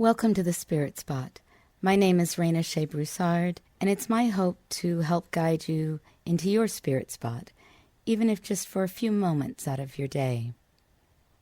Welcome to the Spirit Spot. My name is Raina Shea Broussard, and it's my hope to help guide you into your spirit spot, even if just for a few moments out of your day.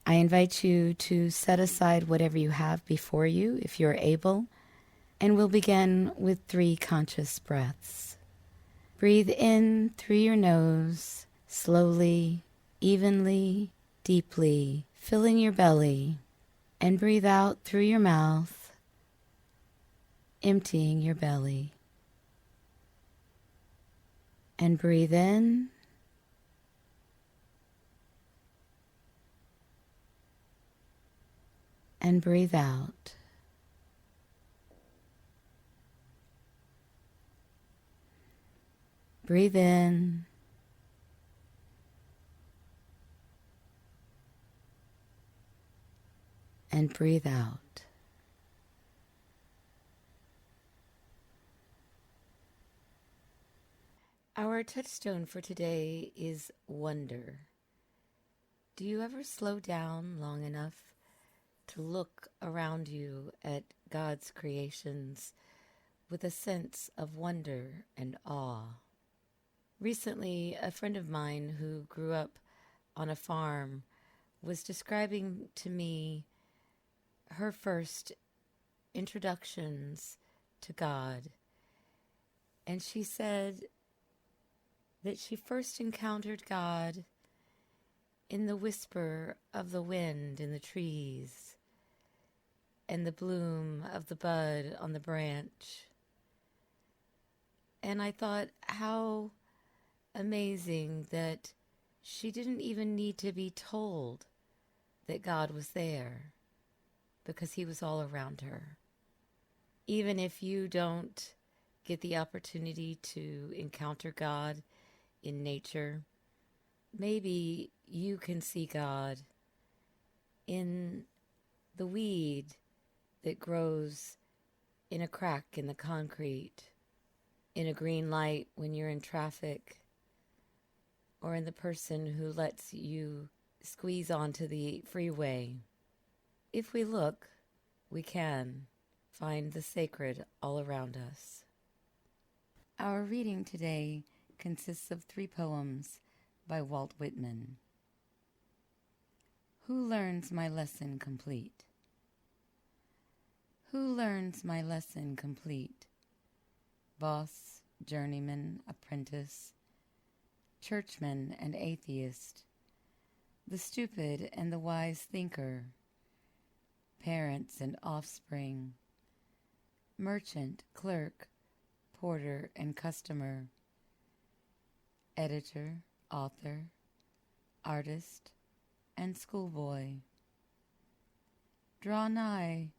I invite you to set aside whatever you have before you, if you're able, and we'll begin with 3 conscious breaths. Breathe in through your nose, slowly, evenly, deeply, filling your belly, and breathe out through your mouth, emptying your belly. And breathe in, and breathe out. Breathe in, and breathe out. Our touchstone for today is wonder. Do you ever slow down long enough to look around you at God's creations with a sense of wonder and awe? Recently, a friend of mine who grew up on a farm was describing to me her first introductions to God. And she said that she first encountered God in the whisper of the wind in the trees and the bloom of the bud on the branch. And I thought, how amazing that she didn't even need to be told that God was there, because he was all around her. Even if you don't get the opportunity to encounter God in nature, maybe you can see God in the weed that grows in a crack in the concrete, in a green light when you're in traffic, or in the person who lets you squeeze onto the freeway. If we look, we can find the sacred all around us. Our reading today consists of 3 poems by Walt Whitman. Who learns my lesson complete? Who learns my lesson complete? Boss, journeyman, apprentice, churchman and atheist, the stupid and the wise thinker, parents and offspring, merchant, clerk, porter and customer, editor, author, artist, and schoolboy. Draw nigh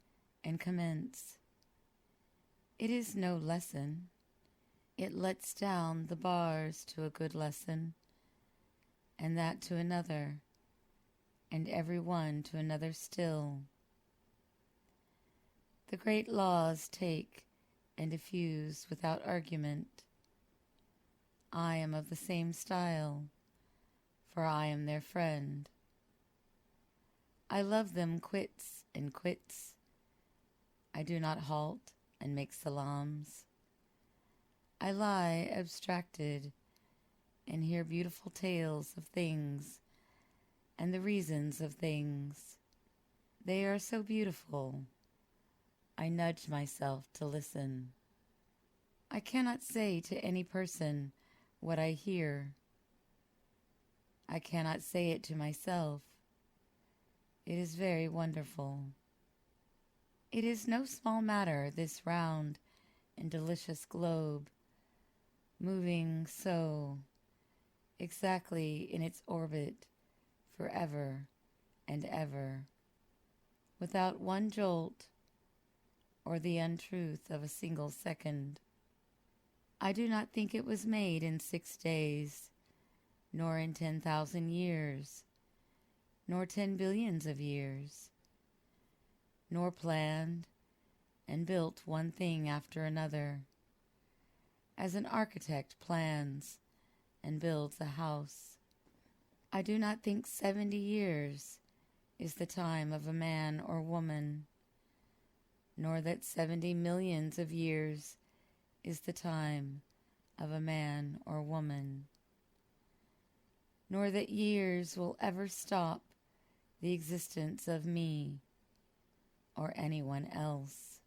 and commence. It is no lesson. It lets down the bars to a good lesson, and that to another, and every one to another still. The great laws take and diffuse without argument. I am of the same style, for I am their friend. I love them quits and quits. I do not halt and make salams. I lie abstracted and hear beautiful tales of things and the reasons of things. They are so beautiful. I nudge myself to listen. I cannot say to any person what I hear. I cannot say it to myself. It is very wonderful. It is no small matter, this round and delicious globe, moving so exactly in its orbit forever and ever, without one jolt or the untruth of a single second. I do not think it was made in 6 days, nor in 10,000 years, nor 10 billions of years, nor planned and built one thing after another, as an architect plans and builds a house. I do not think 70 years is the time of a man or woman, nor that 70 millions of years is the time of a man or woman, nor that years will ever stop the existence of me or anyone else.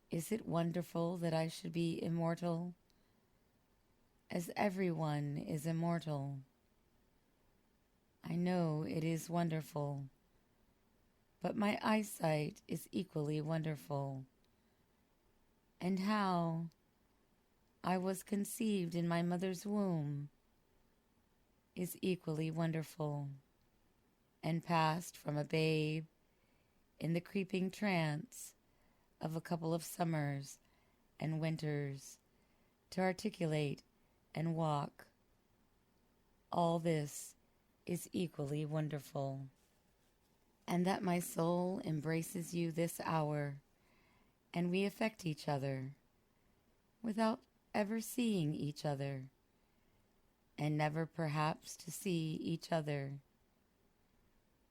Is it wonderful that I should be immortal, as everyone is immortal? I know it is wonderful, but my eyesight is equally wonderful, and how I was conceived in my mother's womb is equally wonderful, and passed from a babe in the creeping trance of a couple of summers and winters to articulate and walk. All this is equally wonderful, and that my soul embraces you this hour, and we affect each other without ever seeing each other, and never perhaps to see each other,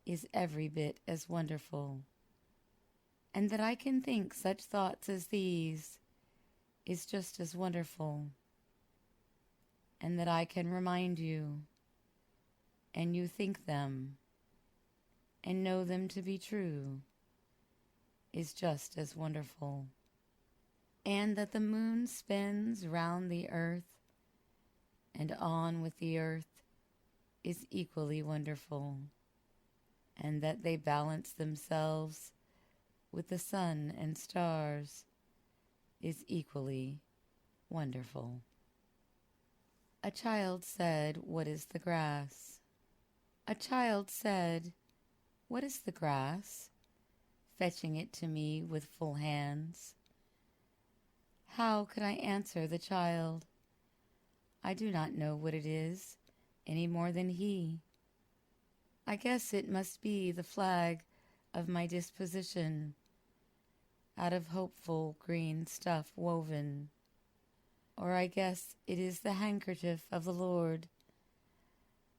is every bit as wonderful. And that I can think such thoughts as these is just as wonderful. And that I can remind you, and you think them, and know them to be true, is just as wonderful. And that the moon spins round the earth and on with the earth is equally wonderful. And that they balance themselves with the sun and stars is equally wonderful. A child said, "What is the grass?" A child said, "What is the grass?" fetching it to me with full hands. How could I answer the child? I do not know what it is, any more than he. I guess it must be the flag of my disposition, out of hopeful green stuff woven. Or I guess it is the handkerchief of the Lord,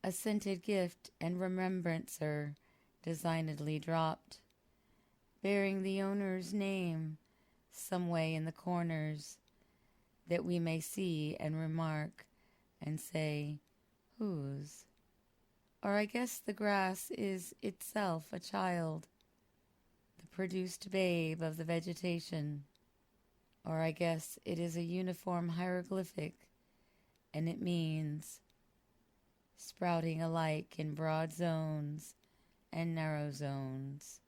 a scented gift and remembrancer designedly dropped, bearing the owner's name some way in the corners, that we may see and remark and say, whose? Or I guess the grass is itself a child, the produced babe of the vegetation. Or I guess it is a uniform hieroglyphic, and it means sprouting alike in broad zones and narrow zones,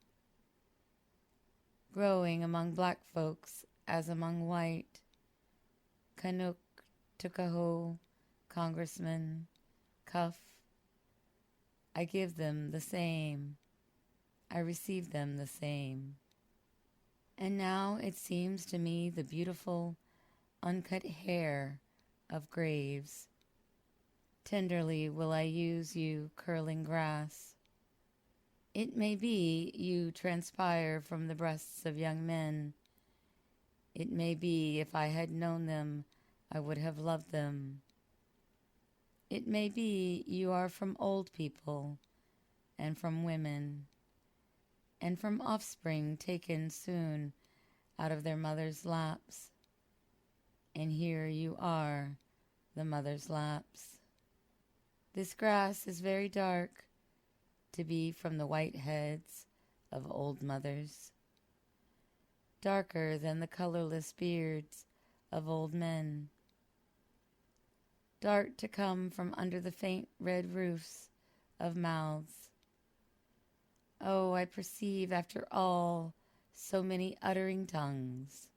growing among black folks as among white, Canuck, Tuckahoe, Congressman, Cuff. I give them the same. I receive them the same. And now it seems to me the beautiful, uncut hair of graves. Tenderly will I use you, curling grass. It may be you transpire from the breasts of young men. It may be if I had known them, I would have loved them. It may be you are from old people, and from women, and from offspring taken soon out of their mother's laps. And here you are, the mother's laps. This grass is very dark, to be from the white heads of old mothers, darker than the colorless beards of old men, dark to come from under the faint red roofs of mouths. Oh, I perceive after all so many uttering tongues,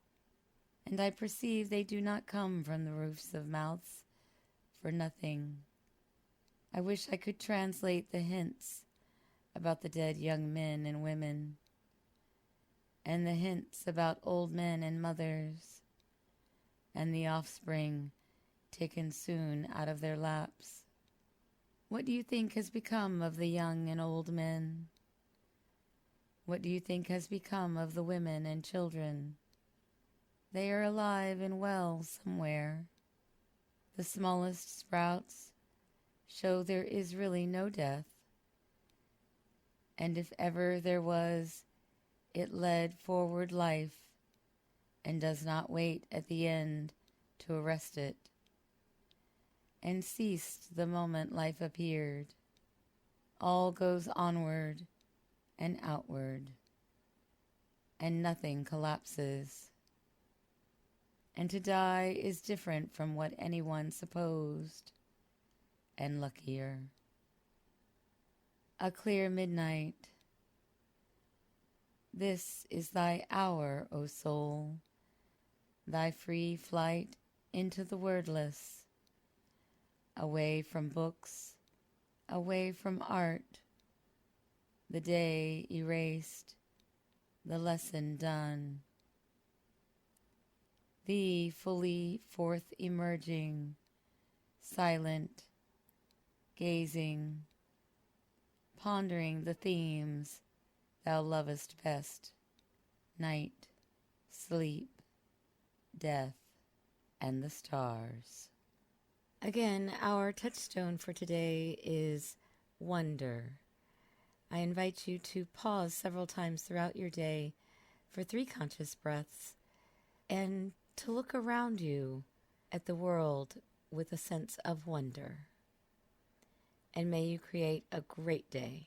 and I perceive they do not come from the roofs of mouths for nothing. I wish I could translate the hints about the dead young men and women, and the hints about old men and mothers, and the offspring taken soon out of their laps. What do you think has become of the young and old men? What do you think has become of the women and children? They are alive and well somewhere. The smallest sprouts show there is really no death. And if ever there was, it led forward life and does not wait at the end to arrest it, and ceased the moment life appeared. All goes onward and outward, and nothing collapses. And to die is different from what anyone supposed, and luckier. A clear midnight. This is thy hour, O soul, thy free flight into the wordless, away from books, away from art, the day erased, the lesson done. Thee fully forth emerging, silent, gazing, pondering the themes thou lovest best, night, sleep, death, and the stars. Again, our touchstone for today is wonder. I invite you to pause several times throughout your day for 3 conscious breaths and to look around you at the world with a sense of wonder. And may you create a great day.